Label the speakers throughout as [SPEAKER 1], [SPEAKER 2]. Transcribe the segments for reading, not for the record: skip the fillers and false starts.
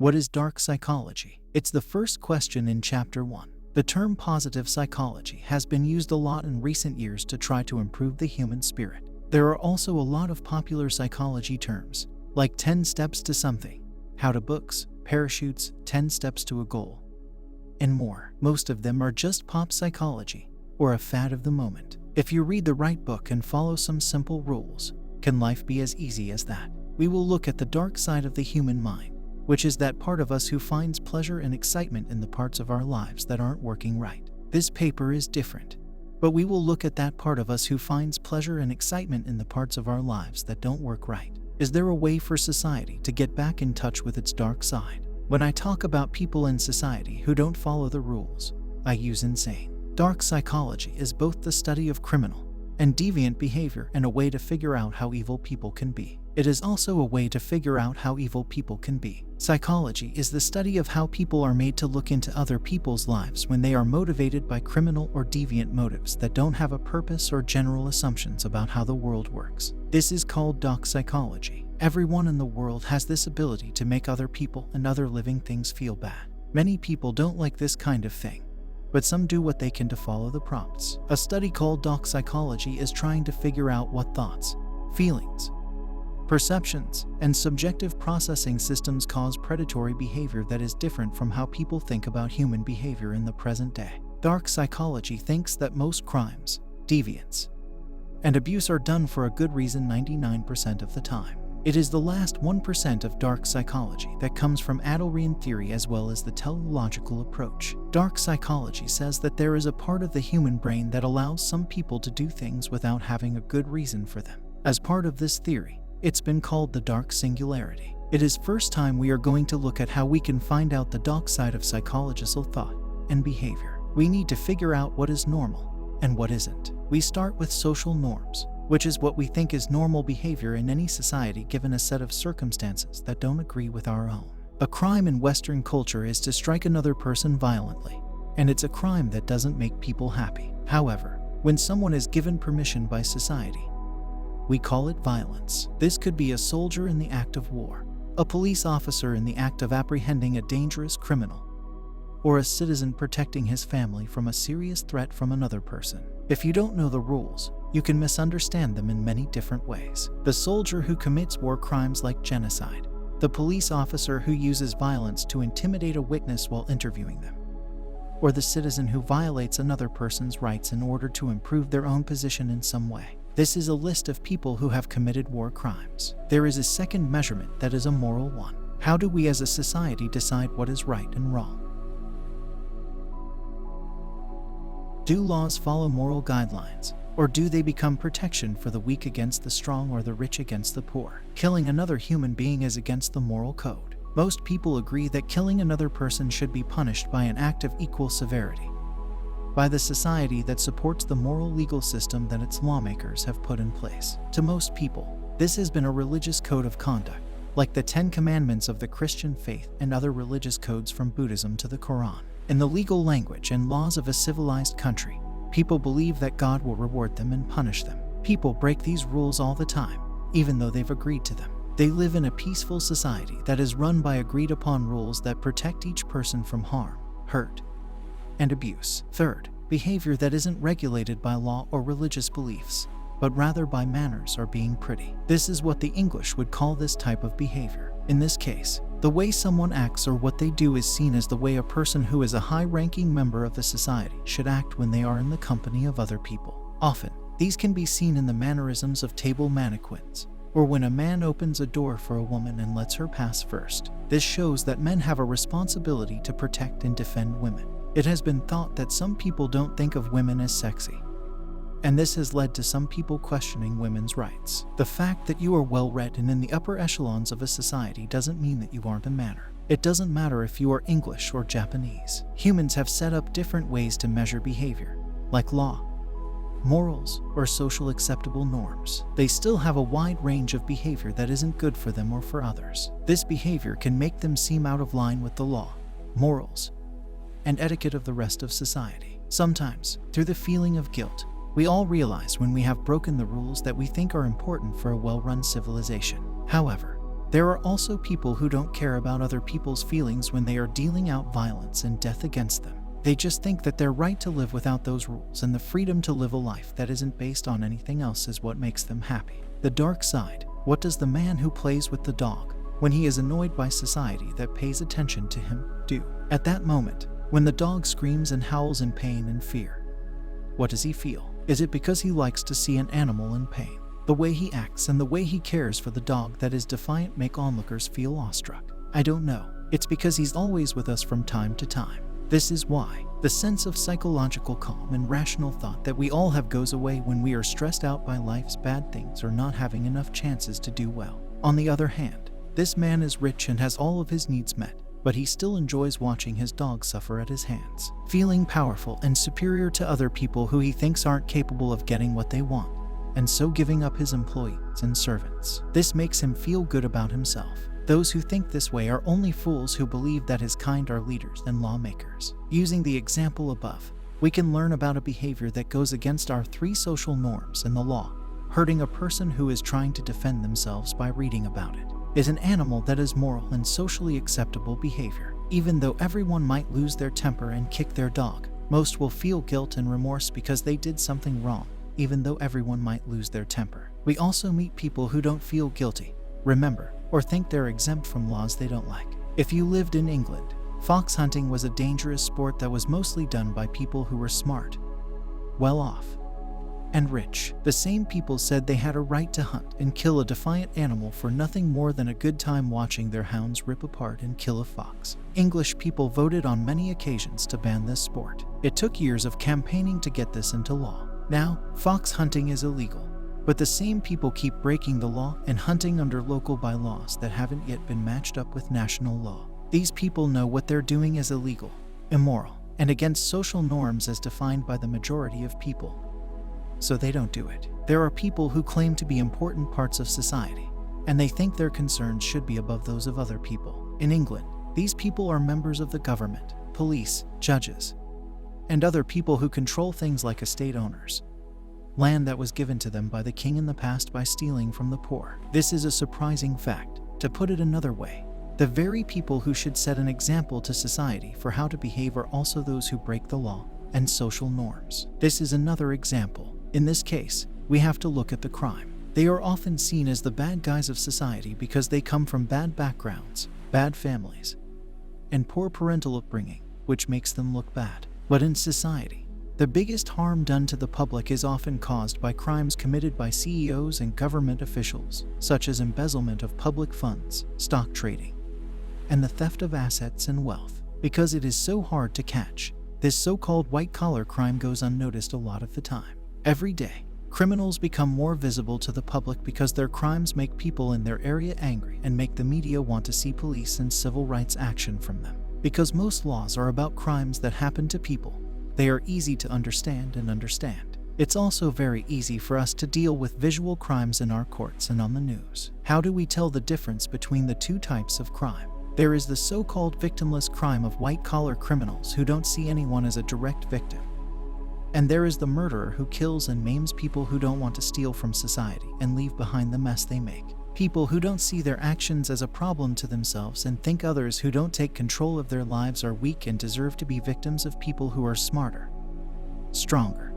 [SPEAKER 1] What is dark psychology? It's the first question in Chapter 1. The term positive psychology has been used a lot in recent years to try to improve the human spirit. There are also a lot of popular psychology terms, like 10 steps to something, how to books, parachutes, 10 steps to a goal, and more. Most of them are just pop psychology, or a fad of the moment. If you read the right book and follow some simple rules, can life be as easy as that? We will look at the dark side of the human mind, which is that part of us who finds pleasure and excitement in the parts of our lives that aren't working right. This paper is different, but we will look at that part of us who finds pleasure and excitement in the parts of our lives that don't work right. Is there a way for society to get back in touch with its dark side? When I talk about people in society who don't follow the rules, I use insane. Dark psychology is both the study of criminal and deviant behavior and a way to figure out how evil people can be. It is also a way to figure out how evil people can be. Psychology is the study of how people are made to look into other people's lives when they are motivated by criminal or deviant motives that don't have a purpose or general assumptions about how the world works. This is called dark psychology. Everyone in the world has this ability to make other people and other living things feel bad. Many people don't like this kind of thing, but some do what they can to follow the prompts. A study called dark psychology is trying to figure out what thoughts, feelings, perceptions, and subjective processing systems cause predatory behavior that is different from how people think about human behavior in the present day. Dark psychology thinks that most crimes, deviance, and abuse are done for a good reason 99% of the time. It is the last 1% of dark psychology that comes from Adlerian theory as well as the teleological approach. Dark psychology says that there is a part of the human brain that allows some people to do things without having a good reason for them. As part of this theory, it's been called the dark singularity. It is first time we are going to look at how we can find out the dark side of psychological thought and behavior. We need to figure out what is normal and what isn't. We start with social norms, which is what we think is normal behavior in any society given a set of circumstances that don't agree with our own. A crime in Western culture is to strike another person violently, and it's a crime that doesn't make people happy. However, when someone is given permission by society, we call it violence. This could be a soldier in the act of war, a police officer in the act of apprehending a dangerous criminal, or a citizen protecting his family from a serious threat from another person. If you don't know the rules, you can misunderstand them in many different ways. The soldier who commits war crimes like genocide, the police officer who uses violence to intimidate a witness while interviewing them, or the citizen who violates another person's rights in order to improve their own position in some way. This is a list of people who have committed war crimes. There is a second measurement that is a moral one. How do we as a society decide what is right and wrong? Do laws follow moral guidelines, or do they become protection for the weak against the strong or the rich against the poor? Killing another human being is against the moral code. Most people agree that killing another person should be punished by an act of equal severity by the society that supports the moral legal system that its lawmakers have put in place. To most people, this has been a religious code of conduct, like the 10 Commandments of the Christian faith and other religious codes from Buddhism to the Quran. In the legal language and laws of a civilized country, people believe that God will reward them and punish them. People break these rules all the time, even though they've agreed to them. They live in a peaceful society that is run by agreed-upon rules that protect each person from harm, hurt, and abuse. Third, behavior that isn't regulated by law or religious beliefs, but rather by manners or being pretty. This is what the English would call this type of behavior. In this case, the way someone acts or what they do is seen as the way a person who is a high-ranking member of the society should act when they are in the company of other people. Often, these can be seen in the mannerisms of table mannequins, or when a man opens a door for a woman and lets her pass first. This shows that men have a responsibility to protect and defend women. It has been thought that some people don't think of women as sexy, and this has led to some people questioning women's rights. The fact that you are well-read and in the upper echelons of a society doesn't mean that you aren't a manner. It doesn't matter if you are English or Japanese. Humans have set up different ways to measure behavior, like law, morals, or social acceptable norms. They still have a wide range of behavior that isn't good for them or for others. This behavior can make them seem out of line with the law, morals, and etiquette of the rest of society. Sometimes, through the feeling of guilt, we all realize when we have broken the rules that we think are important for a well-run civilization. However, There are also people who don't care about other people's feelings when they are dealing out violence and death against them. They just think that their right to live without those rules and the freedom to live a life that isn't based on anything else is what makes them happy. The dark side. What does the man who plays with the dog, when he is annoyed by society that pays attention to him, do? At that moment, when the dog screams and howls in pain and fear, what does he feel? Is it because he likes to see an animal in pain? The way he acts and the way he cares for the dog that is defiant make onlookers feel awestruck. I don't know. It's because he's always with us from time to time. This is why the sense of psychological calm and rational thought that we all have goes away when we are stressed out by life's bad things or not having enough chances to do well. On the other hand, this man is rich and has all of his needs met, but he still enjoys watching his dog suffer at his hands, feeling powerful and superior to other people who he thinks aren't capable of getting what they want, and so giving up his employees and servants. This makes him feel good about himself. Those who think this way are only fools who believe that his kind are leaders and lawmakers. Using the example above, we can learn about a behavior that goes against our 3 social norms and the law. Hurting a person who is trying to defend themselves by reading about it is an animal that is moral and socially acceptable behavior. Even though everyone might lose their temper and kick their dog, most will feel guilt and remorse because they did something wrong, even though everyone might lose their temper. We also meet people who don't feel guilty, remember, or think they're exempt from laws they don't like. If you lived in England, fox hunting was a dangerous sport that was mostly done by people who were smart, well off, and rich. The same people said they had a right to hunt and kill a defiant animal for nothing more than a good time watching their hounds rip apart and kill a fox. English people voted on many occasions to ban this sport. It took years of campaigning to get this into law. Now, fox hunting is illegal, but the same people keep breaking the law and hunting under local bylaws that haven't yet been matched up with national law. These people know what they're doing is illegal, immoral, and against social norms as defined by the majority of people, so they don't do it. There are people who claim to be important parts of society, and they think their concerns should be above those of other people. In England, these people are members of the government, police, judges, and other people who control things like estate owners, land that was given to them by the king in the past by stealing from the poor. This is a surprising fact. To put it another way, the very people who should set an example to society for how to behave are also those who break the law and social norms. This is another example. In this case, we have to look at the crime. They are often seen as the bad guys of society because they come from bad backgrounds, bad families, and poor parental upbringing, which makes them look bad. But in society, the biggest harm done to the public is often caused by crimes committed by CEOs and government officials, such as embezzlement of public funds, stock trading, and the theft of assets and wealth. Because it is so hard to catch, this so-called white-collar crime goes unnoticed a lot of the time. Every day, criminals become more visible to the public because their crimes make people in their area angry and make the media want to see police and civil rights action from them. Because most laws are about crimes that happen to people, they are easy to understand and understand. It's also very easy for us to deal with visual crimes in our courts and on the news. How do we tell the difference between the 2 types of crime? There is the so-called victimless crime of white-collar criminals who don't see anyone as a direct victim. And there is the murderer who kills and maims people who don't want to steal from society and leave behind the mess they make. People who don't see their actions as a problem to themselves and think others who don't take control of their lives are weak and deserve to be victims of people who are smarter, stronger,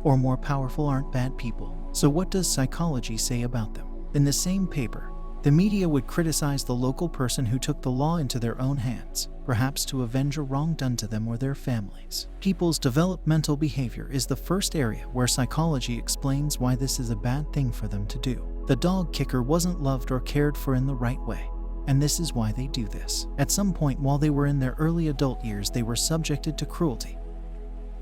[SPEAKER 1] or more powerful aren't bad people. So what does psychology say about them? In the same paper, the media would criticize the local person who took the law into their own hands, perhaps to avenge a wrong done to them or their families. People's developmental behavior is the first area where psychology explains why this is a bad thing for them to do. The dog kicker wasn't loved or cared for in the right way, and this is why they do this. At some point while they were in their early adult years, they were subjected to cruelty,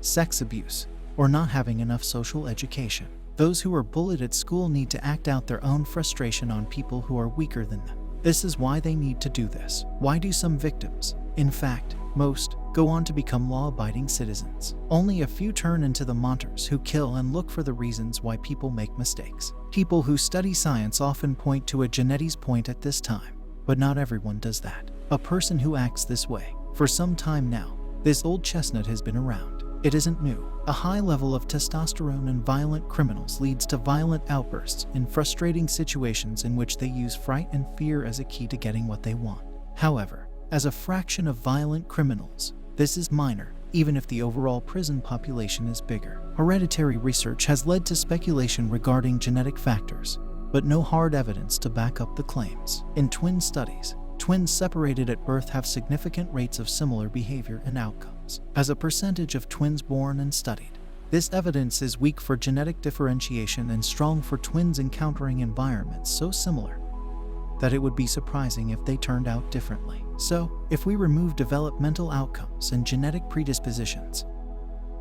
[SPEAKER 1] sex abuse, or not having enough social education. Those who are bullied at school need to act out their own frustration on people who are weaker than them. This is why they need to do this. Why do some victims, in fact, most, go on to become law-abiding citizens? Only a few turn into the monsters who kill and look for the reasons why people make mistakes. People who study science often point to a genetics point at this time, but not everyone does that. A person who acts this way, for some time now, this old chestnut has been around. It isn't new. A high level of testosterone in violent criminals leads to violent outbursts in frustrating situations in which they use fright and fear as a key to getting what they want. However, as a fraction of violent criminals, this is minor, even if the overall prison population is bigger. Hereditary research has led to speculation regarding genetic factors, but no hard evidence to back up the claims. In twin studies, twins separated at birth have significant rates of similar behavior and outcomes. As a percentage of twins born and studied, this evidence is weak for genetic differentiation and strong for twins encountering environments so similar that it would be surprising if they turned out differently. So, if we remove developmental outcomes and genetic predispositions,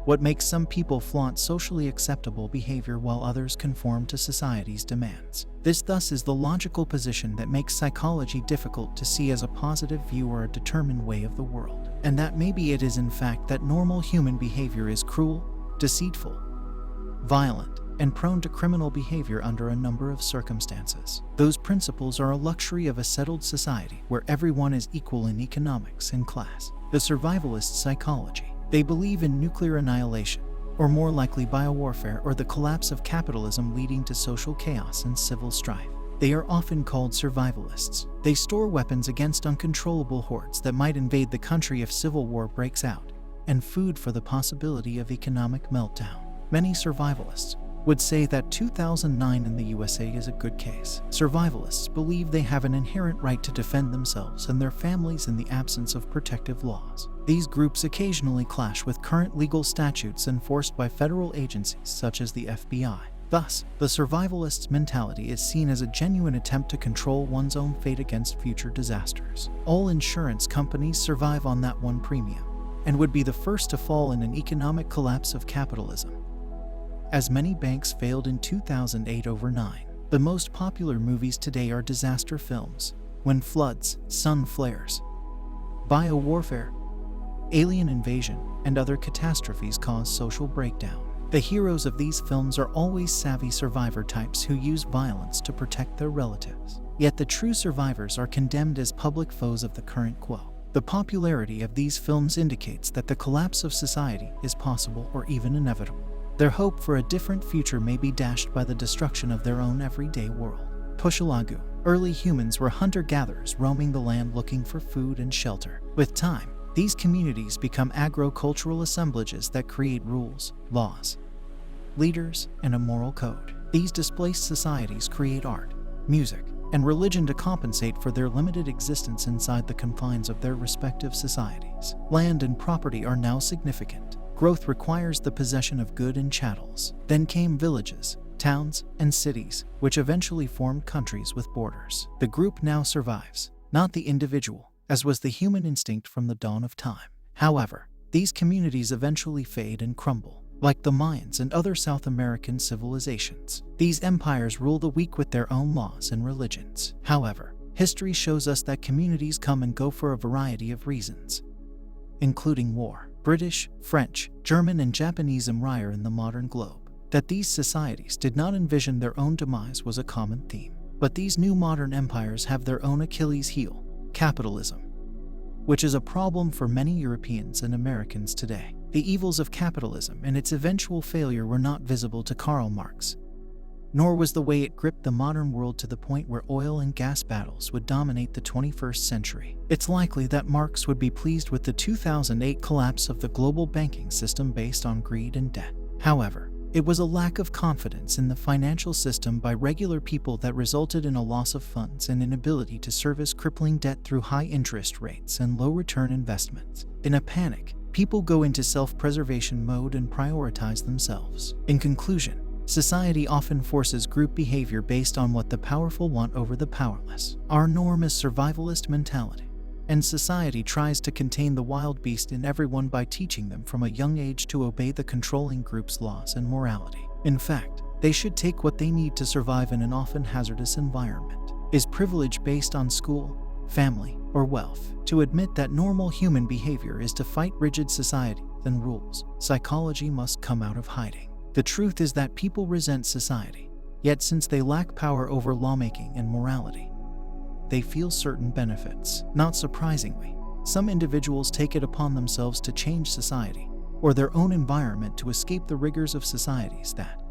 [SPEAKER 1] what makes some people flaunt socially acceptable behavior while others conform to society's demands? This thus is the logical position that makes psychology difficult to see as a positive view or a determined way of the world. And that maybe it is in fact that normal human behavior is cruel, deceitful, violent, and prone to criminal behavior under a number of circumstances. Those principles are a luxury of a settled society where everyone is equal in economics and class. The survivalist psychology. They believe in nuclear annihilation, or more likely biowarfare or the collapse of capitalism leading to social chaos and civil strife. They are often called survivalists. They store weapons against uncontrollable hordes that might invade the country if civil war breaks out, and food for the possibility of economic meltdown. Many survivalists would say that 2009 in the USA is a good case. Survivalists believe they have an inherent right to defend themselves and their families in the absence of protective laws. These groups occasionally clash with current legal statutes enforced by federal agencies such as the FBI. Thus, the survivalist's mentality is seen as a genuine attempt to control one's own fate against future disasters. All insurance companies survive on that one premium, and would be the first to fall in an economic collapse of capitalism, as many banks failed in 2008 over 9. The most popular movies today are disaster films, when floods, sun flares, biowarfare, alien invasion, and other catastrophes cause social breakdown. The heroes of these films are always savvy survivor types who use violence to protect their relatives. Yet the true survivors are condemned as public foes of the current quo. The popularity of these films indicates that the collapse of society is possible or even inevitable. Their hope for a different future may be dashed by the destruction of their own everyday world. Pushalagu. Early humans were hunter-gatherers roaming the land looking for food and shelter. With time, these communities become agricultural assemblages that create rules, laws, leaders, and a moral code. These displaced societies create art, music, and religion to compensate for their limited existence inside the confines of their respective societies. Land and property are now significant. Growth requires the possession of goods and chattels. Then came villages, towns, and cities, which eventually formed countries with borders. The group now survives, not the individual, as was the human instinct from the dawn of time. However, these communities eventually fade and crumble, like the Mayans and other South American civilizations. These empires rule the weak with their own laws and religions. However, history shows us that communities come and go for a variety of reasons, including war. British, French, German, and Japanese empire in the modern globe. That these societies did not envision their own demise was a common theme. But these new modern empires have their own Achilles heel, capitalism, which is a problem for many Europeans and Americans today. The evils of capitalism and its eventual failure were not visible to Karl Marx, nor was the way it gripped the modern world to the point where oil and gas battles would dominate the 21st century. It's likely that Marx would be pleased with the 2008 collapse of the global banking system based on greed and debt. However, it was a lack of confidence in the financial system by regular people that resulted in a loss of funds and inability to service crippling debt through high interest rates and low return investments. In a panic, people go into self-preservation mode and prioritize themselves. In conclusion, society often forces group behavior based on what the powerful want over the powerless. Our norm is survivalist mentality, and society tries to contain the wild beast in everyone by teaching them from a young age to obey the controlling group's laws and morality. In fact, they should take what they need to survive in an often hazardous environment. Is privilege based on school, family, or wealth? To admit that normal human behavior is to fight rigid society and rules, psychology must come out of hiding. The truth is that people resent society, yet since they lack power over lawmaking and morality, they feel certain benefits. Not surprisingly, some individuals take it upon themselves to change society, or their own environment to escape the rigors of societies that,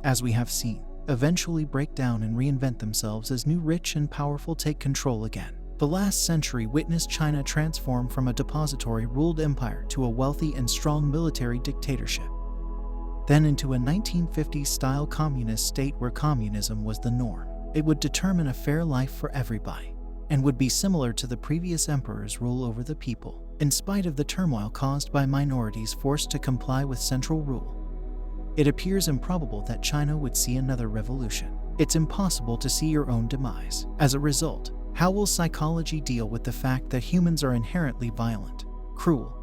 [SPEAKER 1] as we have seen, eventually break down and reinvent themselves as new rich and powerful take control again. The last century witnessed China transform from a depository-ruled empire to a wealthy and strong military dictatorship, then into a 1950s-style communist state where communism was the norm. It would determine a fair life for everybody, and would be similar to the previous emperor's rule over the people, in spite of the turmoil caused by minorities forced to comply with central rule. It appears improbable that China would see another revolution. It's impossible to see your own demise. As a result, how will psychology deal with the fact that humans are inherently violent, cruel,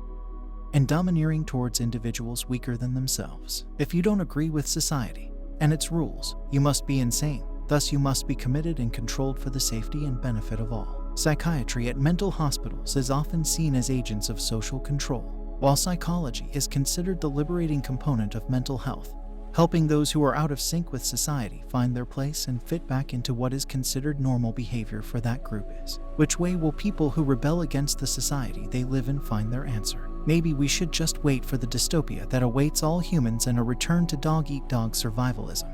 [SPEAKER 1] and domineering towards individuals weaker than themselves? If you don't agree with society and its rules, you must be insane. Thus, you must be committed and controlled for the safety and benefit of all. Psychiatry at mental hospitals is often seen as agents of social control, while psychology is considered the liberating component of mental health, helping those who are out of sync with society find their place and fit back into what is considered normal behavior for that group is. Which way will people who rebel against the society they live in find their answer? Maybe we should just wait for the dystopia that awaits all humans and a return to dog-eat-dog survivalism.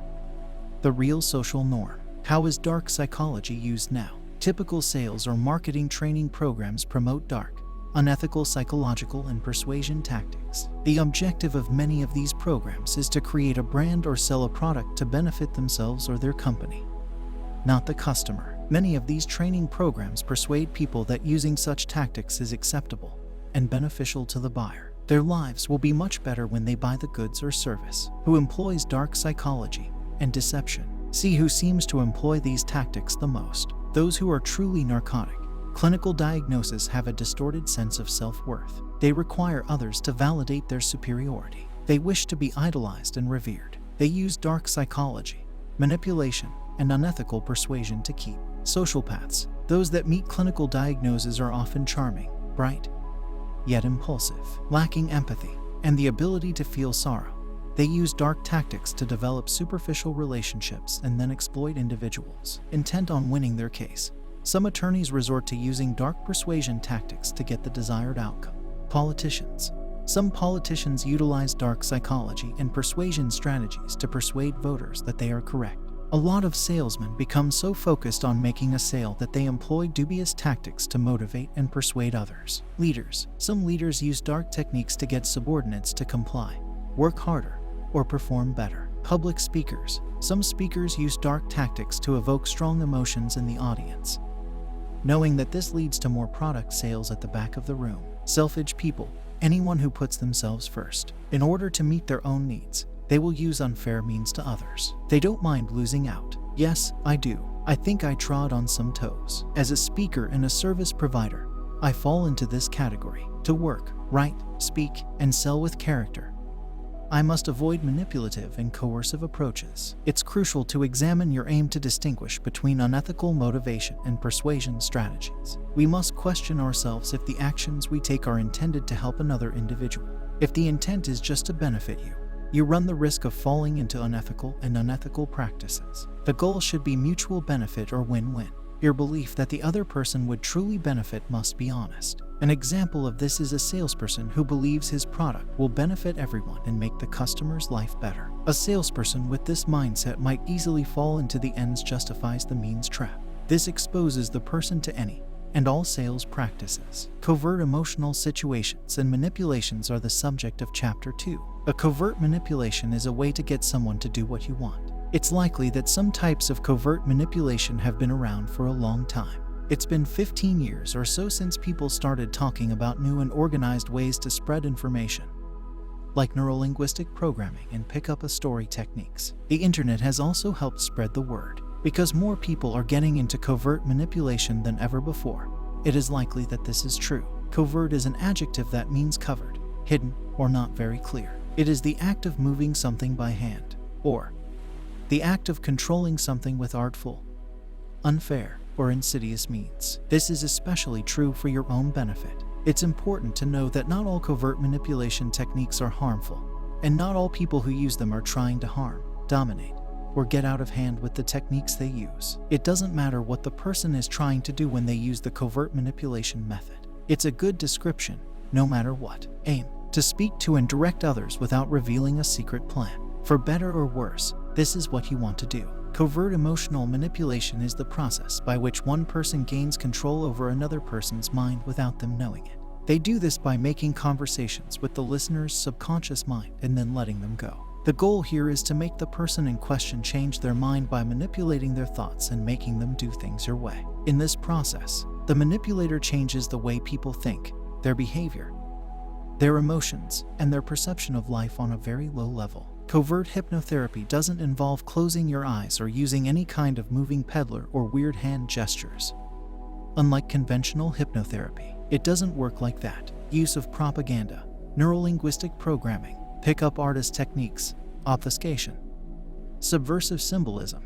[SPEAKER 1] The real social norm. How is dark psychology used now? Typical sales or marketing training programs promote dark, unethical psychological and persuasion tactics. The objective of many of these programs is to create a brand or sell a product to benefit themselves or their company, not the customer. Many of these training programs persuade people that using such tactics is acceptable and beneficial to the buyer. Their lives will be much better when they buy the goods or service. Who employs dark psychology and deception? See who seems to employ these tactics the most. Those who are truly narcotic. Clinical diagnoses have a distorted sense of self-worth. They require others to validate their superiority. They wish to be idolized and revered. They use dark psychology, manipulation, and unethical persuasion to keep. Sociopaths. Those that meet clinical diagnoses are often charming, bright, yet impulsive, lacking empathy and the ability to feel sorrow. They use dark tactics to develop superficial relationships and then exploit individuals, intent on winning their case. Some attorneys resort to using dark persuasion tactics to get the desired outcome. Politicians. Some politicians utilize dark psychology and persuasion strategies to persuade voters that they are correct. A lot of salesmen become so focused on making a sale that they employ dubious tactics to motivate and persuade others. Leaders. Some leaders use dark techniques to get subordinates to comply, work harder, or perform better. Public speakers. Some speakers use dark tactics to evoke strong emotions in the audience, knowing that this leads to more product sales at the back of the room. Selfish people. Anyone who puts themselves first. In order to meet their own needs, they will use unfair means to others. They don't mind losing out. Yes, I do. I think I trod on some toes. As a speaker and a service provider, I fall into this category. To work, write, speak, and sell with character, I must avoid manipulative and coercive approaches. It's crucial to examine your aim to distinguish between unethical motivation and persuasion strategies. We must question ourselves if the actions we take are intended to help another individual. If the intent is just to benefit you, you run the risk of falling into unethical practices. The goal should be mutual benefit or win-win. Your belief that the other person would truly benefit must be honest. An example of this is a salesperson who believes his product will benefit everyone and make the customer's life better. A salesperson with this mindset might easily fall into the ends justifies the means trap. This exposes the person to any and all sales practices. Covert emotional situations and manipulations are the subject of Chapter 2. A covert manipulation is a way to get someone to do what you want. It's likely that some types of covert manipulation have been around for a long time. It's been 15 years or so since people started talking about new and organized ways to spread information, like neurolinguistic programming and pick-up-a-story techniques. The internet has also helped spread the word. Because more people are getting into covert manipulation than ever before, it is likely that this is true. Covert is an adjective that means covered, hidden, or not very clear. It is the act of moving something by hand, or the act of controlling something with artful, unfair, or insidious means. This is especially true for your own benefit. It's important to know that not all covert manipulation techniques are harmful, and not all people who use them are trying to harm, dominate, or get out of hand with the techniques they use. It doesn't matter what the person is trying to do when they use the covert manipulation method. It's a good description, no matter what. Aim. to speak to and direct others without revealing a secret plan. For better or worse, this is what you want to do. Covert emotional manipulation is the process by which one person gains control over another person's mind without them knowing it. They do this by making conversations with the listener's subconscious mind and then letting them go. The goal here is to make the person in question change their mind by manipulating their thoughts and making them do things your way. In this process, the manipulator changes the way people think, their behavior, their emotions, and their perception of life on a very low level. Covert hypnotherapy doesn't involve closing your eyes or using any kind of moving peddler or weird hand gestures. Unlike conventional hypnotherapy, it doesn't work like that. Use of propaganda, neurolinguistic programming, pickup artist techniques, obfuscation, subversive symbolism,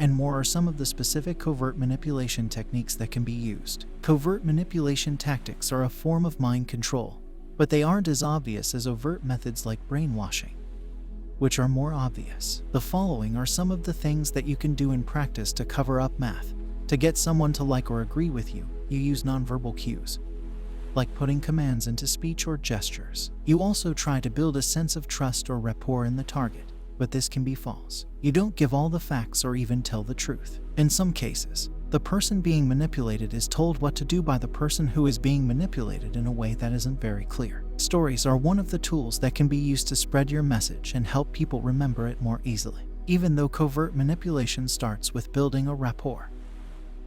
[SPEAKER 1] and more are some of the specific covert manipulation techniques that can be used. Covert manipulation tactics are a form of mind control, but they aren't as obvious as overt methods like brainwashing, which are more obvious. The following are some of the things that you can do in practice to cover up math. To get someone to like or agree with you, you use nonverbal cues, like putting commands into speech or gestures. You also try to build a sense of trust or rapport in the target, but this can be false. You don't give all the facts or even tell the truth. In some cases, the person being manipulated is told what to do by the person who is being manipulated in a way that isn't very clear. Stories are one of the tools that can be used to spread your message and help people remember it more easily. Even though covert manipulation starts with building a rapport,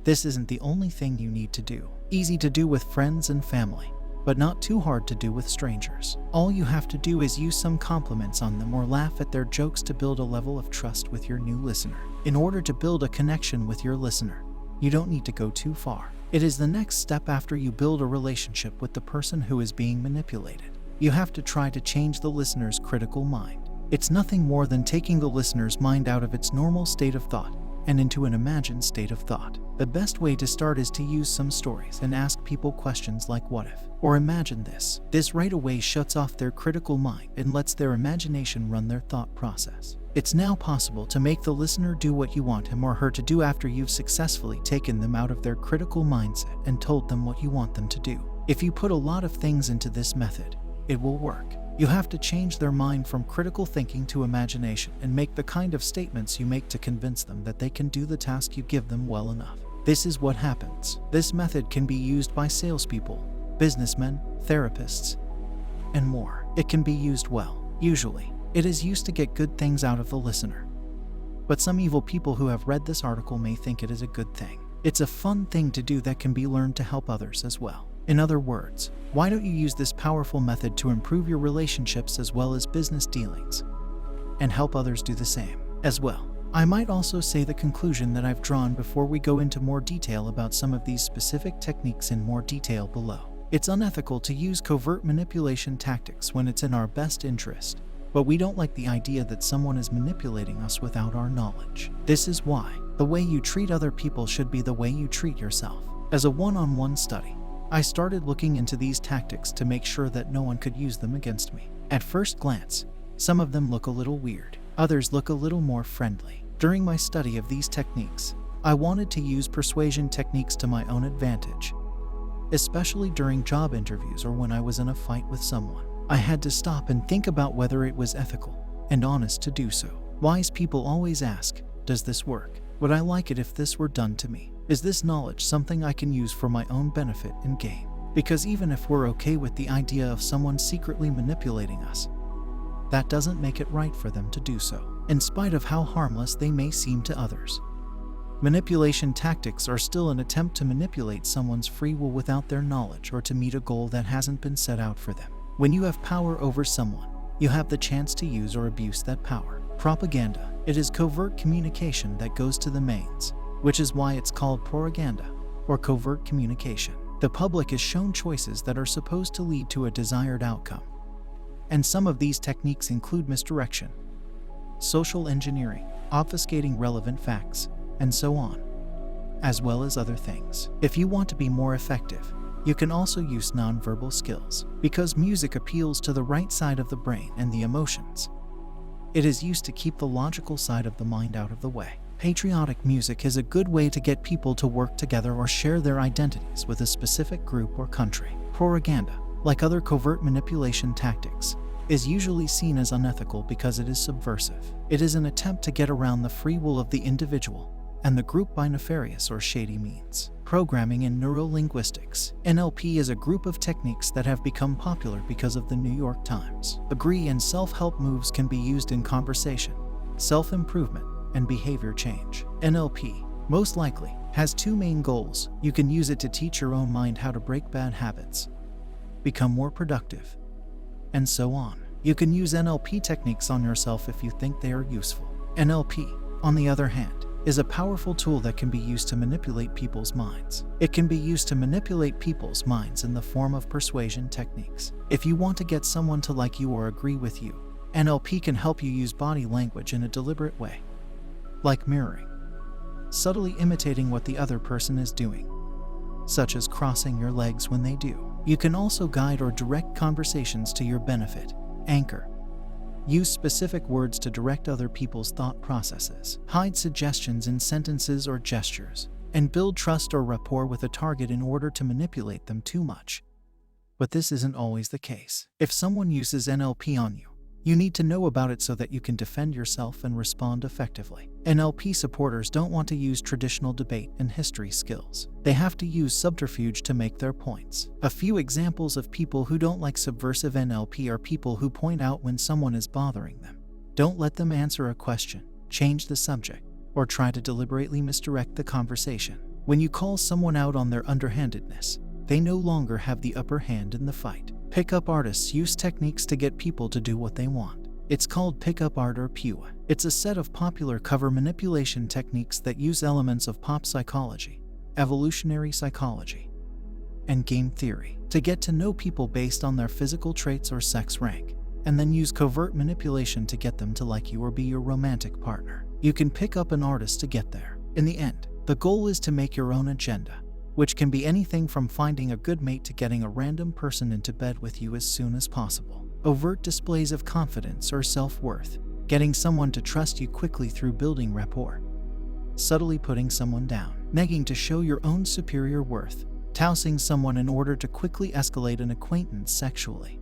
[SPEAKER 1] this isn't the only thing you need to do. Easy to do with friends and family, but not too hard to do with strangers. All you have to do is use some compliments on them or laugh at their jokes to build a level of trust with your new listener. In order to build a connection with your listener, you don't need to go too far. It is the next step after you build a relationship with the person who is being manipulated. You have to try to change the listener's critical mind. It's nothing more than taking the listener's mind out of its normal state of thought and into an imagined state of thought. The best way to start is to use some stories and ask people questions like what if, or imagine this. This right away shuts off their critical mind and lets their imagination run their thought process. It's now possible to make the listener do what you want him or her to do after you've successfully taken them out of their critical mindset and told them what you want them to do. If you put a lot of things into this method, it will work. You have to change their mind from critical thinking to imagination and make the kind of statements you make to convince them that they can do the task you give them well enough. This is what happens. This method can be used by salespeople, businessmen, therapists, and more. It can be used well. Usually, it is used to get good things out of the listener. But some evil people who have read this article may think it is a good thing. It's a fun thing to do that can be learned to help others as well. In other words, why don't you use this powerful method to improve your relationships as well as business dealings, and help others do the same as well? I might also say the conclusion that I've drawn before we go into more detail about some of these specific techniques in more detail below. It's unethical to use covert manipulation tactics when it's in our best interest, but we don't like the idea that someone is manipulating us without our knowledge. This is why the way you treat other people should be the way you treat yourself. As a one-on-one study, I started looking into these tactics to make sure that no one could use them against me. At first glance, some of them look a little weird. Others look a little more friendly. During my study of these techniques, I wanted to use persuasion techniques to my own advantage, especially during job interviews or when I was in a fight with someone. I had to stop and think about whether it was ethical and honest to do so. Wise people always ask, does this work? Would I like it if this were done to me? Is this knowledge something I can use for my own benefit and gain? Because even if we're okay with the idea of someone secretly manipulating us, that doesn't make it right for them to do so, in spite of how harmless they may seem to others. Manipulation tactics are still an attempt to manipulate someone's free will without their knowledge or to meet a goal that hasn't been set out for them. When you have power over someone, you have the chance to use or abuse that power. Propaganda. It is covert communication that goes to the mains, which is why it's called propaganda, or covert communication. The public is shown choices that are supposed to lead to a desired outcome. And some of these techniques include misdirection, social engineering, obfuscating relevant facts, and so on, as well as other things. If you want to be more effective, you can also use nonverbal skills. Because music appeals to the right side of the brain and the emotions, it is used to keep the logical side of the mind out of the way. Patriotic music is a good way to get people to work together or share their identities with a specific group or country. Propaganda. like other covert manipulation tactics, is usually seen as unethical because it is subversive. It is an attempt to get around the free will of the individual and the group by nefarious or shady means. Programming in neurolinguistics. NLP is a group of techniques that have become popular because of the New York Times. Agree and self-help moves can be used in conversation, self-improvement, and behavior change. NLP, most likely, has two main goals. You can use it to teach your own mind how to break bad habits, become more productive, and so on. You can use NLP techniques on yourself if you think they are useful. NLP, on the other hand, is a powerful tool that can be used to manipulate people's minds. It can be used to manipulate people's minds in the form of persuasion techniques. If you want to get someone to like you or agree with you, NLP can help you use body language in a deliberate way, like mirroring, subtly imitating what the other person is doing, such as crossing your legs when they do. You can also guide or direct conversations to your benefit. Anchor. Use specific words to direct other people's thought processes. Hide suggestions in sentences or gestures, and build trust or rapport with a target in order to manipulate them too much. But this isn't always the case. If someone uses NLP on you, you need to know about it so that you can defend yourself and respond effectively. NLP supporters don't want to use traditional debate and history skills. They have to use subterfuge to make their points. A few examples of people who don't like subversive NLP are people who point out when someone is bothering them. Don't let them answer a question, change the subject, or try to deliberately misdirect the conversation. When you call someone out on their underhandedness, they no longer have the upper hand in the fight. Pickup artists use techniques to get people to do what they want. It's called pickup art or PUA. It's a set of popular cover manipulation techniques that use elements of pop psychology, evolutionary psychology, and game theory to get to know people based on their physical traits or sex rank, and then use covert manipulation to get them to like you or be your romantic partner. You can pick up an artist to get there. In the end, the goal is to make your own agenda, which can be anything from finding a good mate to getting a random person into bed with you as soon as possible. Overt displays of confidence or self-worth, getting someone to trust you quickly through building rapport. Subtly putting someone down, negging to show your own superior worth, tousing someone in order to quickly escalate an acquaintance sexually,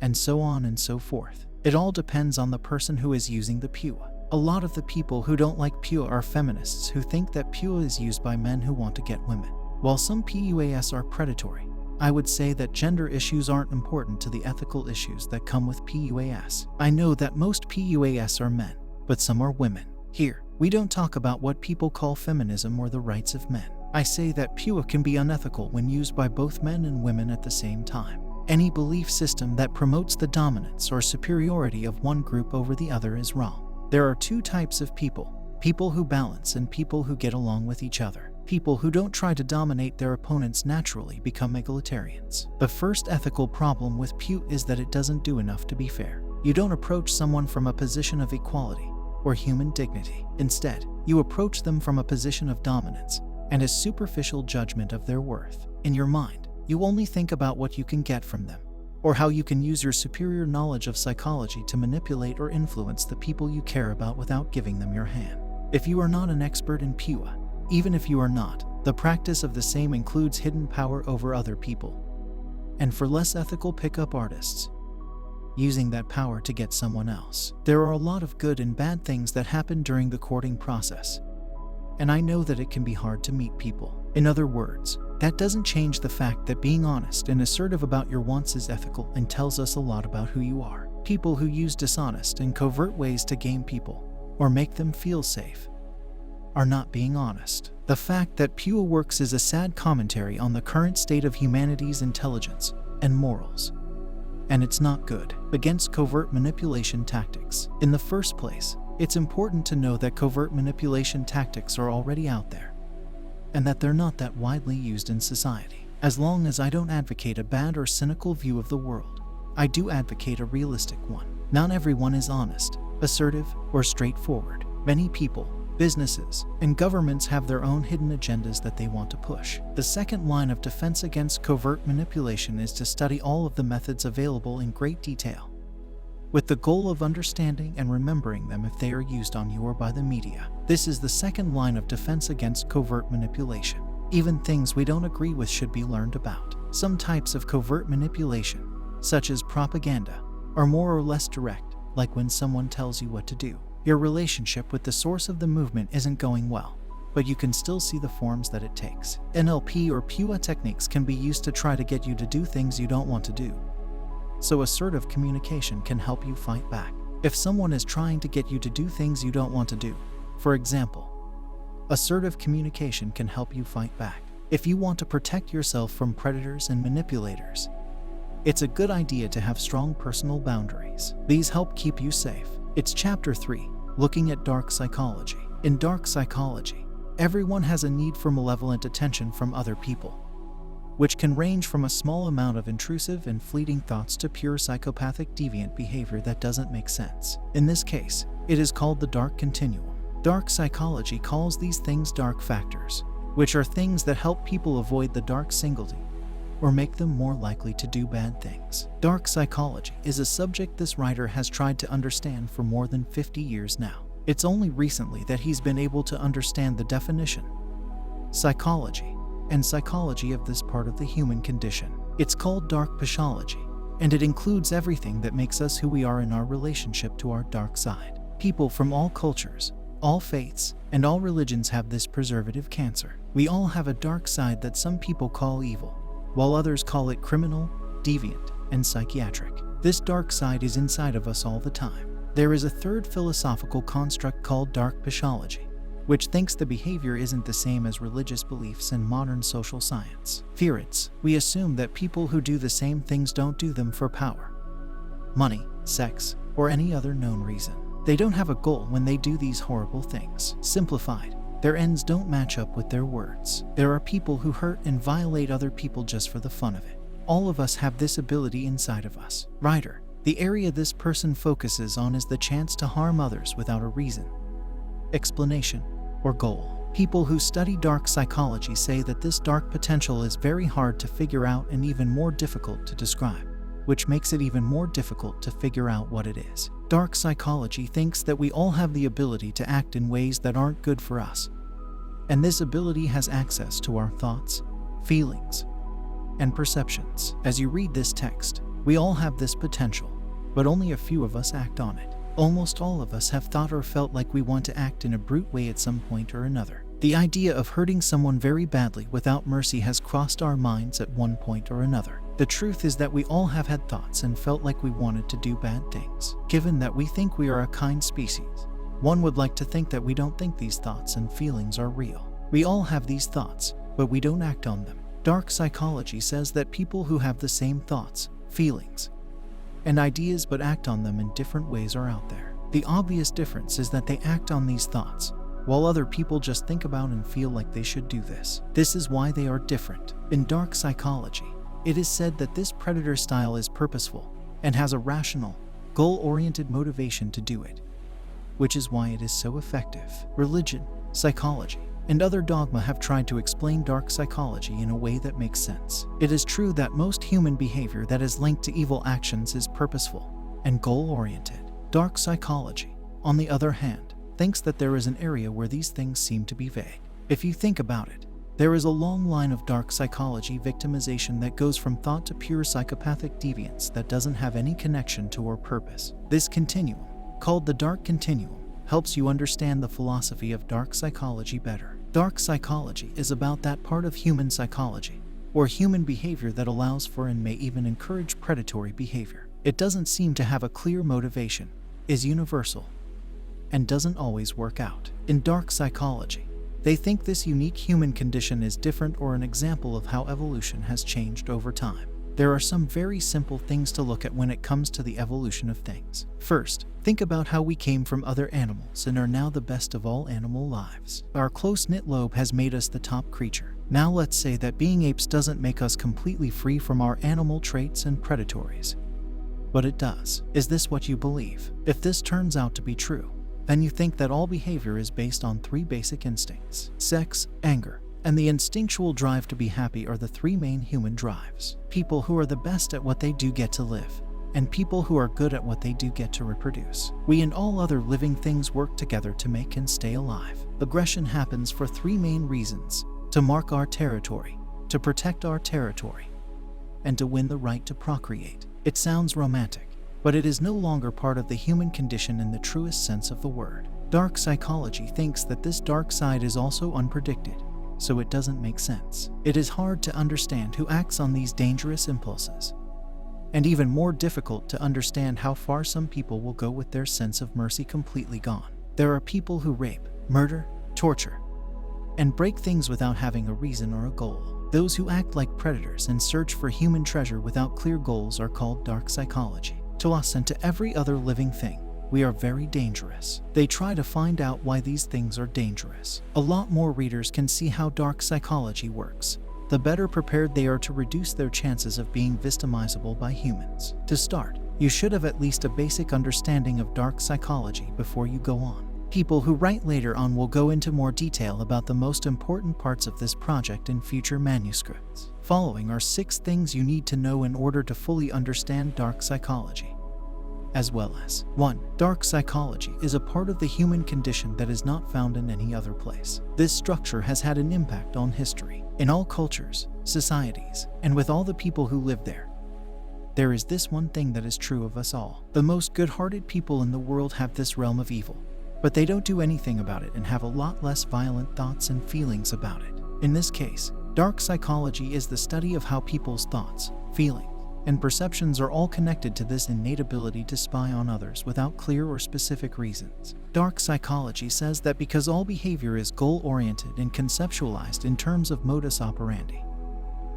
[SPEAKER 1] and so on and so forth. It all depends on the person who is using the PUA. A lot of the people who don't like PUA are feminists who think that PUA is used by men who want to get women. While some PUAS are predatory, I would say that gender issues aren't important to the ethical issues that come with PUAS. I know that most PUAS are men, but some are women. Here, we don't talk about what people call feminism or the rights of men. I say that PUA can be unethical when used by both men and women at the same time. Any belief system that promotes the dominance or superiority of one group over the other is wrong. There are two types of people who balance and people who get along with each other. People who don't try to dominate their opponents naturally become egalitarians. The first ethical problem with PUA is that it doesn't do enough to be fair. You don't approach someone from a position of equality or human dignity. Instead, you approach them from a position of dominance and a superficial judgment of their worth. In your mind, you only think about what you can get from them, or how you can use your superior knowledge of psychology to manipulate or influence the people you care about without giving them your hand. If you are not an expert in PUA, even if you are not, the practice of the same includes hidden power over other people. And for less ethical pickup artists, using that power to get someone else. There are a lot of good and bad things that happen during the courting process, and I know that it can be hard to meet people. In other words, that doesn't change the fact that being honest and assertive about your wants is ethical and tells us a lot about who you are. People who use dishonest and covert ways to game people or make them feel safe are not being honest. The fact that PUA works is a sad commentary on the current state of humanity's intelligence and morals. And it's not good. Against covert manipulation tactics. In the first place, it's important to know that covert manipulation tactics are already out there, and that they're not that widely used in society. As long as I don't advocate a bad or cynical view of the world, I do advocate a realistic one. Not everyone is honest, assertive, or straightforward. Many people, businesses, and governments have their own hidden agendas that they want to push. The second line of defense against covert manipulation is to study all of the methods available in great detail, with the goal of understanding and remembering them if they are used on you or by the media. This is the second line of defense against covert manipulation. Even things we don't agree with should be learned about. Some types of covert manipulation, such as propaganda, are more or less direct, like when someone tells you what to do. Your relationship with the source of the movement isn't going well, but you can still see the forms that it takes. NLP or PUA techniques can be used to try to get you to do things you don't want to do. So assertive communication can help you fight back. If someone is trying to get you to do things you don't want to do, for example, assertive communication can help you fight back. If you want to protect yourself from predators and manipulators, it's a good idea to have strong personal boundaries. These help keep you safe. It's Chapter 3, looking at dark psychology. In dark psychology, everyone has a need for malevolent attention from other people, which can range from a small amount of intrusive and fleeting thoughts to pure psychopathic deviant behavior that doesn't make sense. In this case, it is called the dark continuum. Dark psychology calls these things dark factors, which are things that help people avoid the dark singlety or make them more likely to do bad things. Dark psychology is a subject this writer has tried to understand for more than 50 years now. It's only recently that he's been able to understand the definition, psychology, and psychology of this part of the human condition. It's called dark psychology, and it includes everything that makes us who we are in our relationship to our dark side. People from all cultures, all faiths, and all religions have this preservative cancer. We all have a dark side that some people call evil, while others call it criminal, deviant, and psychiatric. This dark side is inside of us all the time. There is a third philosophical construct called dark psychology, which thinks the behavior isn't the same as religious beliefs and modern social science. Fear we assume that people who do the same things don't do them for power, money, sex, or any other known reason. They don't have a goal when they do these horrible things. Simplified, their ends don't match up with their words. There are people who hurt and violate other people just for the fun of it. All of us have this ability inside of us. Writer, the area this person focuses on is the chance to harm others without a reason, explanation, or goal. People who study dark psychology say that this dark potential is very hard to figure out and even more difficult to describe, which makes it even more difficult to figure out what it is. Dark psychology thinks that we all have the ability to act in ways that aren't good for us, and this ability has access to our thoughts, feelings, and perceptions. As you read this text, we all have this potential, but only a few of us act on it. Almost all of us have thought or felt like we want to act in a brute way at some point or another. The idea of hurting someone very badly without mercy has crossed our minds at one point or another. The truth is that we all have had thoughts and felt like we wanted to do bad things. Given that we think we are a kind species, one would like to think that we don't think these thoughts and feelings are real. We all have these thoughts, but we don't act on them. Dark psychology says that people who have the same thoughts, feelings, and ideas but act on them in different ways are out there. The obvious difference is that they act on these thoughts, while other people just think about and feel like they should do this. This is why they are different. In dark psychology, it is said that this predator style is purposeful and has a rational, goal-oriented motivation to do it, which is why it is so effective. Religion, psychology, and other dogma have tried to explain dark psychology in a way that makes sense. It is true that most human behavior that is linked to evil actions is purposeful and goal-oriented. Dark psychology, on the other hand, thinks that there is an area where these things seem to be vague. If you think about it, there is a long line of dark psychology victimization that goes from thought to pure psychopathic deviance that doesn't have any connection to or purpose. This continuum, called the dark continuum, helps you understand the philosophy of dark psychology better. Dark psychology is about that part of human psychology, or human behavior that allows for and may even encourage predatory behavior. It doesn't seem to have a clear motivation, is universal, and doesn't always work out. In dark psychology, they think this unique human condition is different or an example of how evolution has changed over time. There are some very simple things to look at when it comes to the evolution of things. First, think about how we came from other animals and are now the best of all animal lives. Our close-knit lobe has made us the top creature. Now let's say that being apes doesn't make us completely free from our animal traits and predatories. But it does. Is this what you believe? If this turns out to be true, then you think that all behavior is based on three basic instincts: sex, anger, and the instinctual drive to be happy are the three main human drives. People who are the best at what they do get to live, and people who are good at what they do get to reproduce. We and all other living things work together to make and stay alive. Aggression happens for three main reasons: to mark our territory, to protect our territory, and to win the right to procreate. It sounds romantic, but it is no longer part of the human condition in the truest sense of the word. Dark psychology thinks that this dark side is also unpredicted, so it doesn't make sense. It is hard to understand who acts on these dangerous impulses, and even more difficult to understand how far some people will go with their sense of mercy completely gone. There are people who rape, murder, torture, and break things without having a reason or a goal. Those who act like predators and search for human treasure without clear goals are called dark psychology. To us and to every other living thing, we are very dangerous. They try to find out why these things are dangerous. A lot more readers can see how dark psychology works, the better prepared they are to reduce their chances of being victimizable by humans. To start, you should have at least a basic understanding of dark psychology before you go on. People who write later on will go into more detail about the most important parts of this project in future manuscripts. Following are 6 things you need to know in order to fully understand dark psychology. As well as 1. Dark psychology is a part of the human condition that is not found in any other place. This structure has had an impact on history. In all cultures, societies, and with all the people who live there, there is this one thing that is true of us all. The most good-hearted people in the world have this realm of evil, but they don't do anything about it and have a lot less violent thoughts and feelings about it. In this case, dark psychology is the study of how people's thoughts, feelings, and perceptions are all connected to this innate ability to spy on others without clear or specific reasons. Dark psychology says that because all behavior is goal-oriented and conceptualized in terms of modus operandi,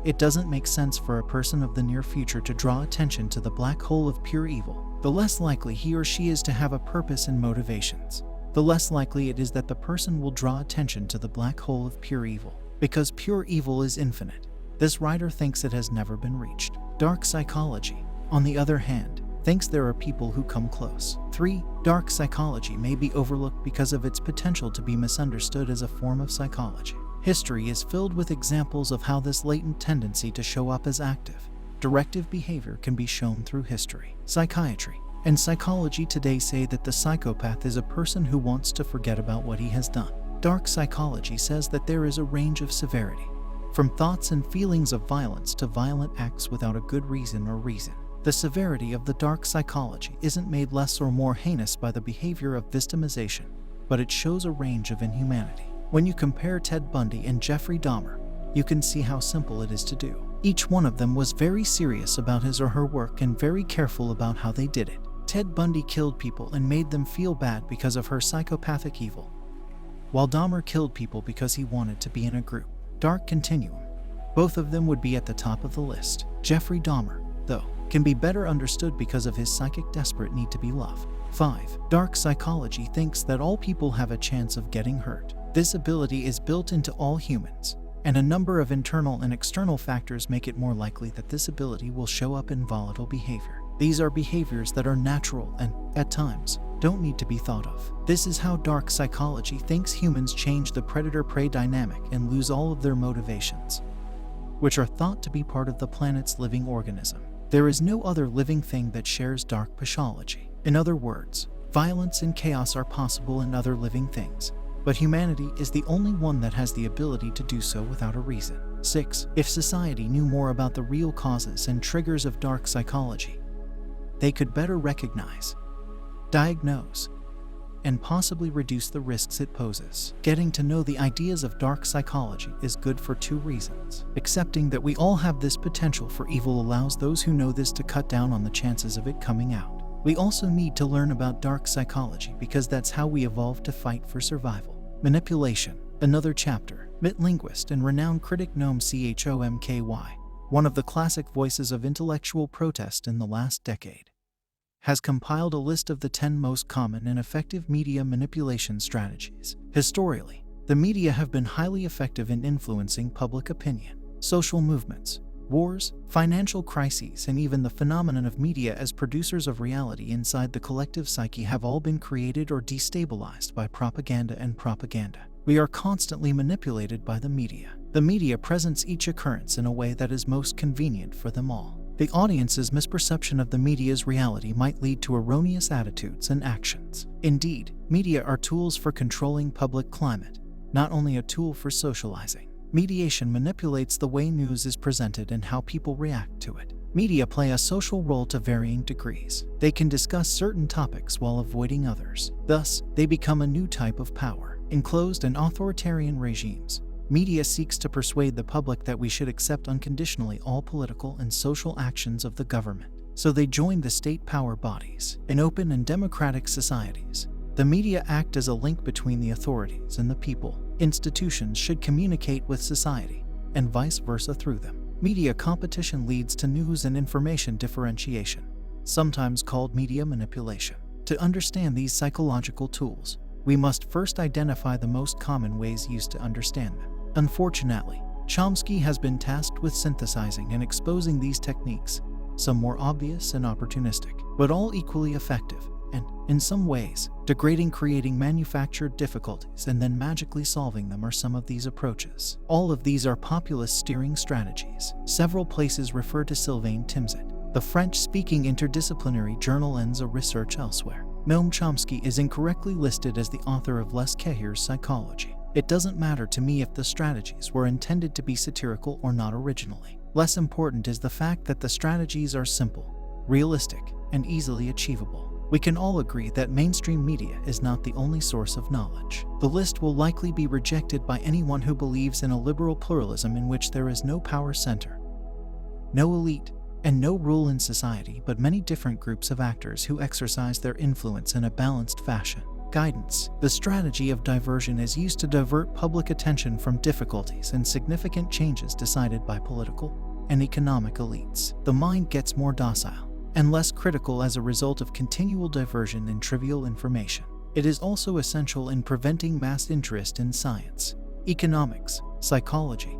[SPEAKER 1] it doesn't make sense for a person of the near future to draw attention to the black hole of pure evil. The less likely he or she is to have a purpose and motivations, the less likely it is that the person will draw attention to the black hole of pure evil. Because pure evil is infinite, this writer thinks it has never been reached. Dark psychology, on the other hand, thinks there are people who come close. 3. Dark psychology may be overlooked because of its potential to be misunderstood as a form of psychology. History is filled with examples of how this latent tendency to show up as active, directive behavior can be shown through history. Psychiatry and psychology today say that the psychopath is a person who wants to forget about what he has done. Dark psychology says that there is a range of severity, from thoughts and feelings of violence to violent acts without a good reason or reason. The severity of the dark psychology isn't made less or more heinous by the behavior of victimization, but it shows a range of inhumanity. When you compare Ted Bundy and Jeffrey Dahmer, you can see how simple it is to do. Each one of them was very serious about his or her work and very careful about how they did it. Ted Bundy killed people and made them feel bad because of her psychopathic evil, while Dahmer killed people because he wanted to be in a group. Dark continuum. Both of them would be at the top of the list. Jeffrey Dahmer, though, can be better understood because of his psychic desperate need to be loved. 5. Dark psychology thinks that all people have a chance of getting hurt. This ability is built into all humans, and a number of internal and external factors make it more likely that this ability will show up in volatile behavior. These are behaviors that are natural and, at times, don't need to be thought of. This is how dark psychology thinks humans change the predator-prey dynamic and lose all of their motivations, which are thought to be part of the planet's living organism. There is no other living thing that shares dark psychology. In other words, violence and chaos are possible in other living things, but humanity is the only one that has the ability to do so without a reason. 6. If society knew more about the real causes and triggers of dark psychology, they could better recognize, diagnose, and possibly reduce the risks it poses. Getting to know the ideas of dark psychology is good for 2 reasons. Accepting that we all have this potential for evil allows those who know this to cut down on the chances of it coming out. We also need to learn about dark psychology because that's how we evolved to fight for survival. Manipulation. Another chapter. Linguist and renowned critic Noam Chomsky, one of the classic voices of intellectual protest in the last decade, has compiled a list of the 10 most common and effective media manipulation strategies. Historically, the media have been highly effective in influencing public opinion. Social movements, wars, financial crises, and even the phenomenon of media as producers of reality inside the collective psyche have all been created or destabilized by propaganda and propaganda. We are constantly manipulated by the media. The media presents each occurrence in a way that is most convenient for them all. The audience's misperception of the media's reality might lead to erroneous attitudes and actions. Indeed, media are tools for controlling public climate, not only a tool for socializing. Mediation manipulates the way news is presented and how people react to it. Media play a social role to varying degrees. They can discuss certain topics while avoiding others. Thus, they become a new type of power. In closed and authoritarian regimes, media seeks to persuade the public that we should accept unconditionally all political and social actions of the government. So they join the state power bodies. In open and democratic societies, the media act as a link between the authorities and the people. Institutions should communicate with society, and vice versa through them. Media competition leads to news and information differentiation, sometimes called media manipulation. To understand these psychological tools, we must first identify the most common ways used to understand them. Unfortunately, Chomsky has been tasked with synthesizing and exposing these techniques, some more obvious and opportunistic, but all equally effective, and, in some ways, degrading. Creating manufactured difficulties and then magically solving them are some of these approaches. All of these are populist steering strategies. Several places refer to Sylvain Timsit. The French-speaking interdisciplinary journal ends a research elsewhere. Noam Chomsky is incorrectly listed as the author of Les Cahiers Psychology. It doesn't matter to me if the strategies were intended to be satirical or not originally. Less important is the fact that the strategies are simple, realistic, and easily achievable. We can all agree that mainstream media is not the only source of knowledge. The list will likely be rejected by anyone who believes in a liberal pluralism in which there is no power center, no elite, and no rule in society, but many different groups of actors who exercise their influence in a balanced fashion. Guidance. The strategy of diversion is used to divert public attention from difficulties and significant changes decided by political and economic elites. The mind gets more docile and less critical as a result of continual diversion in trivial information. It is also essential in preventing mass interest in science, economics, psychology,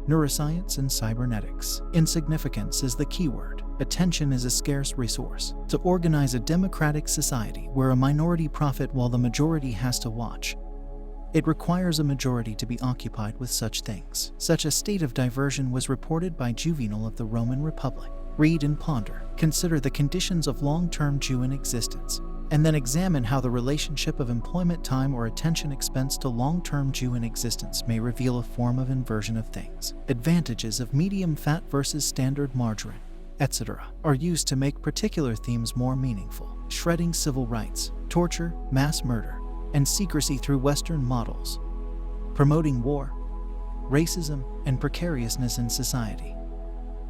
[SPEAKER 1] neuroscience, and cybernetics. Insignificance is the keyword. Attention is a scarce resource. To organize a democratic society where a minority profit while the majority has to watch, it requires a majority to be occupied with such things. Such a state of diversion was reported by Juvenal of the Roman Republic. Read and ponder. Consider the conditions of long-term Jew in existence, and then examine how the relationship of employment time or attention expense to long-term Jew in existence may reveal a form of inversion of things. Advantages of medium fat versus standard margarine, etc., are used to make particular themes more meaningful. Shredding civil rights, torture, mass murder, and secrecy through Western models. Promoting war, racism, and precariousness in society,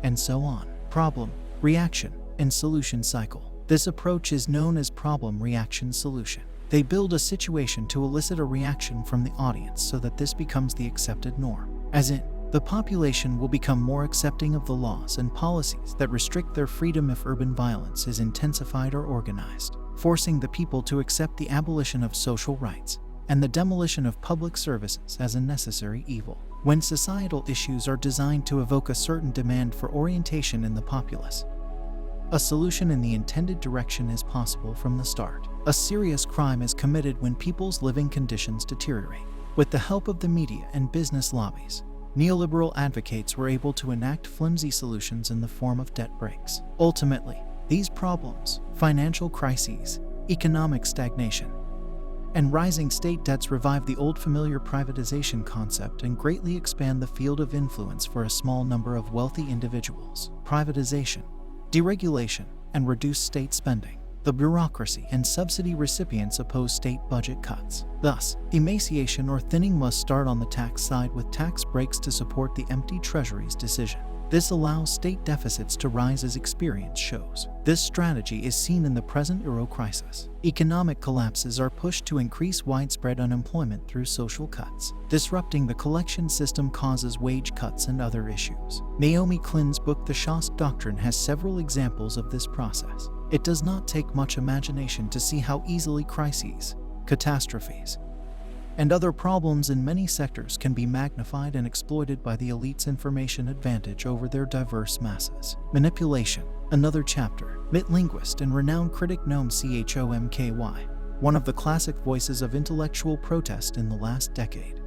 [SPEAKER 1] and so on. Problem, reaction, and solution cycle. This approach is known as problem, reaction, solution. They build a situation to elicit a reaction from the audience so that this becomes the accepted norm. As in, the population will become more accepting of the laws and policies that restrict their freedom if urban violence is intensified or organized, forcing the people to accept the abolition of social rights and the demolition of public services as a necessary evil. When societal issues are designed to evoke a certain demand for orientation in the populace, a solution in the intended direction is possible from the start. A serious crime is committed when people's living conditions deteriorate. With the help of the media and business lobbies, neoliberal advocates were able to enact flimsy solutions in the form of debt breaks. Ultimately, these problems, financial crises, economic stagnation, and rising state debts revive the old familiar privatization concept and greatly expand the field of influence for a small number of wealthy individuals. Privatization, deregulation, and reduced state spending. The bureaucracy and subsidy recipients oppose state budget cuts. Thus, emaciation or thinning must start on the tax side with tax breaks to support the empty treasury's decision. This allows state deficits to rise as experience shows. This strategy is seen in the present euro crisis. Economic collapses are pushed to increase widespread unemployment through social cuts. Disrupting the collection system causes wage cuts and other issues. Naomi Klein's book The Shost Doctrine has several examples of this process. It does not take much imagination to see how easily crises, catastrophes, and other problems in many sectors can be magnified and exploited by the elite's information advantage over their diverse masses. Manipulation, another chapter. MIT linguist and renowned critic Noam Chomsky, one of the classic voices of intellectual protest in the last decade,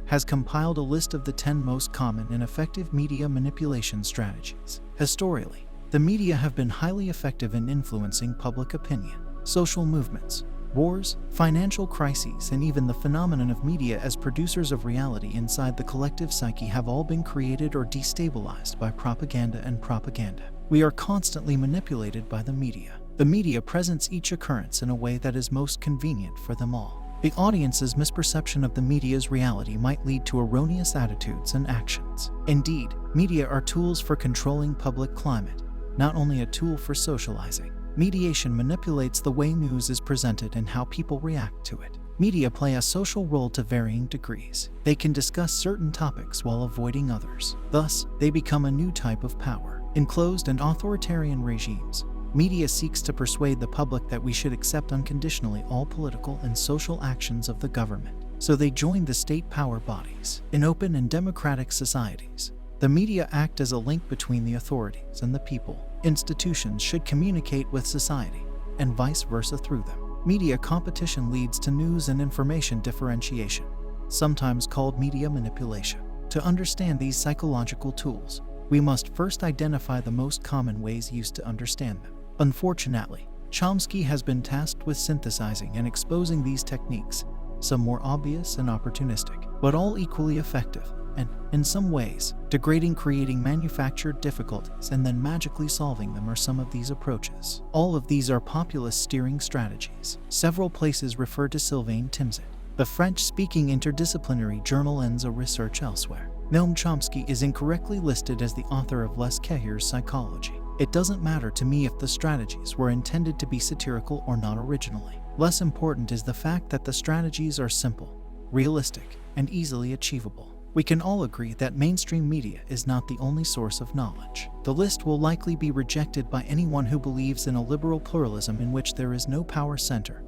[SPEAKER 1] has compiled a list of the 10 most common and effective media manipulation strategies. Historically, the media have been highly effective in influencing public opinion. Social movements, Wars, financial crises, and even the phenomenon of media as producers of reality inside the collective psyche have all been created or destabilized by propaganda and propaganda. We are constantly manipulated by the media. The media presents each occurrence in a way that is most convenient for them all. The audience's misperception of the media's reality might lead to erroneous attitudes and actions. Indeed, media are tools for controlling public climate, not only a tool for socializing. Mediation manipulates the way news is presented and how people react to it. Media play a social role to varying degrees. They can discuss certain topics while avoiding others. Thus, they become a new type of power. In closed and authoritarian regimes, media seeks to persuade the public that we should accept unconditionally all political and social actions of the government. So they join the state power bodies. In open and democratic societies, the media act as a link between the authorities and the people. Institutions should communicate with society, and vice versa through them. Media competition leads to news and information differentiation, sometimes called media manipulation. To understand these psychological tools, we must first identify the most common ways used to understand them. Unfortunately, Chomsky has been tasked with synthesizing and exposing these techniques, some more obvious and opportunistic, but all equally effective, and, in some ways, degrading. Creating manufactured difficulties and then magically solving them are some of these approaches. All of these are populist steering strategies. Several places refer to Sylvain Timsit. The French-speaking interdisciplinary journal ends a research elsewhere. Noam Chomsky is incorrectly listed as the author of Les Cahiers Psychology. It doesn't matter to me if the strategies were intended to be satirical or not originally. Less important is the fact that the strategies are simple, realistic, and easily achievable. We can all agree that mainstream media is not the only source of knowledge. The list will likely be rejected by anyone who believes in a liberal pluralism in which there is no power center,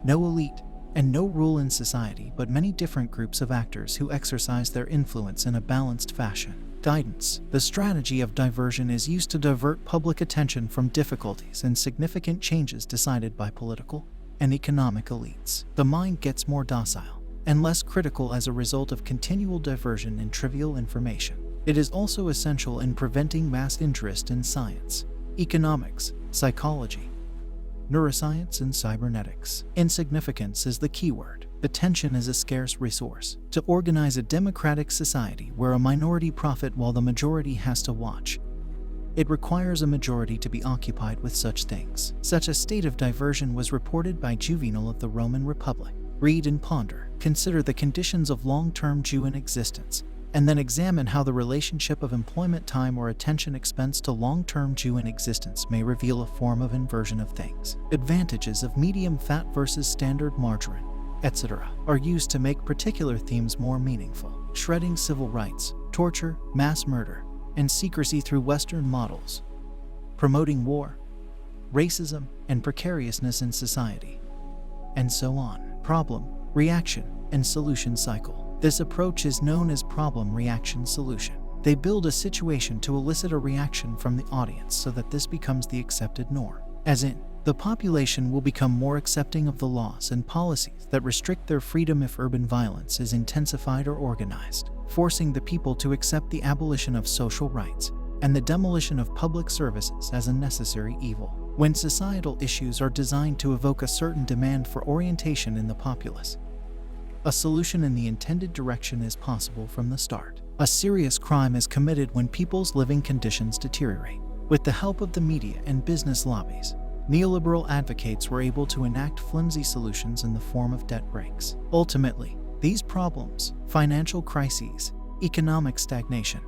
[SPEAKER 1] no elite, and no rule in society, but many different groups of actors who exercise their influence in a balanced fashion. Guidance. The strategy of diversion is used to divert public attention from difficulties and significant changes decided by political and economic elites. The mind gets more docile and less critical as a result of continual diversion in trivial information. It is also essential in preventing mass interest in science, economics, psychology, neuroscience, and cybernetics. Insignificance is the keyword. Attention is a scarce resource. To organize a democratic society where a minority profit while the majority has to watch, it requires a majority to be occupied with such things. Such a state of diversion was reported by Juvenal of the Roman Republic. Read and ponder. Consider the conditions of long-term Jew in existence, and then examine how the relationship of employment time or attention expense to long-term Jew in existence may reveal a form of inversion of things. Advantages of medium fat versus standard margarine, etc., are used to make particular themes more meaningful. Shredding civil rights, torture, mass murder, and secrecy through Western models. Promoting war, racism, and precariousness in society. And so on. Problem, reaction, and solution cycle. This approach is known as problem, reaction, solution. They build a situation to elicit a reaction from the audience so that this becomes the accepted norm. As in, the population will become more accepting of the laws and policies that restrict their freedom if urban violence is intensified or organized, forcing the people to accept the abolition of social rights and the demolition of public services as a necessary evil. When societal issues are designed to evoke a certain demand for orientation in the populace, a solution in the intended direction is possible from the start. A serious crime is committed when people's living conditions deteriorate. With the help of the media and business lobbies, neoliberal advocates were able to enact flimsy solutions in the form of debt breaks. Ultimately, these problems, financial crises, economic stagnation,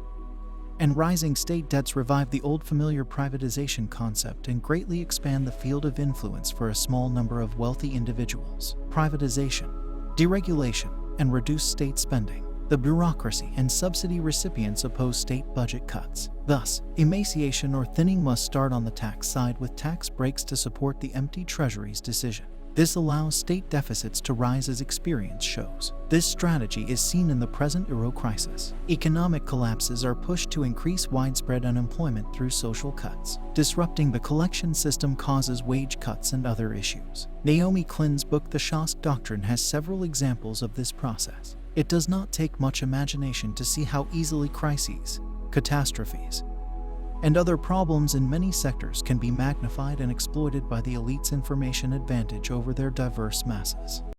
[SPEAKER 1] and rising state debts revive the old familiar privatization concept and greatly expand the field of influence for a small number of wealthy individuals. Privatization, deregulation, and reduced state spending. The bureaucracy and subsidy recipients oppose state budget cuts. Thus, emaciation or thinning must start on the tax side with tax breaks to support the empty treasury's decision. This allows state deficits to rise as experience shows. This strategy is seen in the present euro crisis. Economic collapses are pushed to increase widespread unemployment through social cuts. Disrupting the collection system causes wage cuts and other issues. Naomi Klein's book The Shosk Doctrine has several examples of this process. It does not take much imagination to see how easily crises, catastrophes, and other problems in many sectors can be magnified and exploited by the elite's information advantage over their diverse masses.